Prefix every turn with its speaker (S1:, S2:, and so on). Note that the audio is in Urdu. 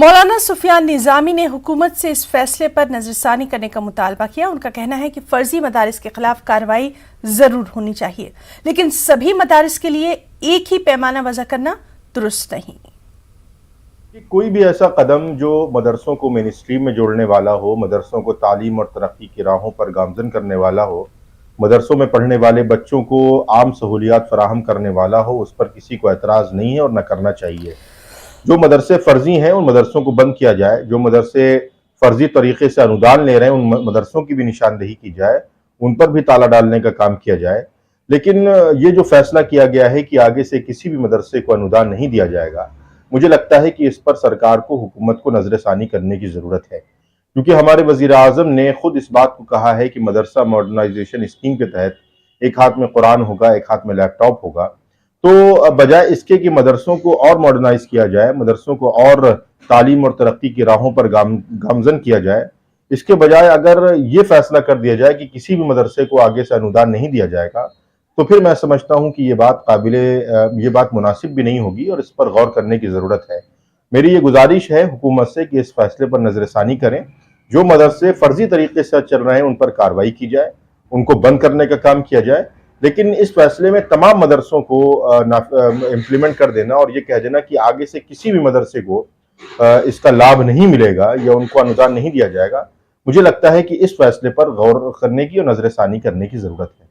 S1: مولانا سفیان نظامی نے حکومت سے اس فیصلے پر نظرثانی کرنے کا مطالبہ کیا۔ ان کا کہنا ہے کہ فرضی مدارس کے خلاف کارروائی ضرور ہونی چاہیے، لیکن سبھی مدارس کے لیے ایک ہی پیمانہ وضع کرنا درست نہیں۔
S2: کوئی بھی ایسا قدم جو مدرسوں کو مین اسٹریم میں جوڑنے والا ہو، مدرسوں کو تعلیم اور ترقی کی راہوں پر گامزن کرنے والا ہو، مدرسوں میں پڑھنے والے بچوں کو عام سہولیات فراہم کرنے والا ہو، اس پر کسی کو اعتراض نہیں ہے اور نہ کرنا چاہیے۔ جو مدرسے فرضی ہیں ان مدرسوں کو بند کیا جائے، جو مدرسے فرضی طریقے سے انودان لے رہے ہیں ان مدرسوں کی بھی نشاندہی کی جائے، ان پر بھی تالا ڈالنے کا کام کیا جائے۔ لیکن یہ جو فیصلہ کیا گیا ہے کہ آگے سے کسی بھی مدرسے کو انودان نہیں دیا جائے گا، مجھے لگتا ہے کہ اس پر سرکار کو، حکومت کو نظر ثانی کرنے کی ضرورت ہے، کیونکہ ہمارے وزیر اعظم نے خود اس بات کو کہا ہے کہ مدرسہ ماڈرنائزیشن اسکیم کے تحت ایک ہاتھ میں قرآن ہوگا، ایک ہاتھ میں لیپ ٹاپ ہوگا۔ تو بجائے اس کے کہ مدرسوں کو اور ماڈرنائز کیا جائے، مدرسوں کو اور تعلیم اور ترقی کی راہوں پر گامزن کیا جائے، اس کے بجائے اگر یہ فیصلہ کر دیا جائے کہ کسی بھی مدرسے کو آگے سے انودان نہیں دیا جائے گا، تو پھر میں سمجھتا ہوں کہ یہ بات مناسب بھی نہیں ہوگی اور اس پر غور کرنے کی ضرورت ہے۔ میری یہ گزارش ہے حکومت سے کہ اس فیصلے پر نظر ثانی کریں، جو مدرسے فرضی طریقے سے چل رہے ہیں ان پر کارروائی کی جائے، ان کو بند کرنے کا کام کیا جائے، لیکن اس فیصلے میں تمام مدرسوں کو امپلیمنٹ کر دینا اور یہ کہہ دینا کہ آگے سے کسی بھی مدرسے کو اس کا لابھ نہیں ملے گا یا ان کو انودان نہیں دیا جائے گا، مجھے لگتا ہے کہ اس فیصلے پر غور کرنے کی اور نظر ثانی کرنے کی ضرورت ہے۔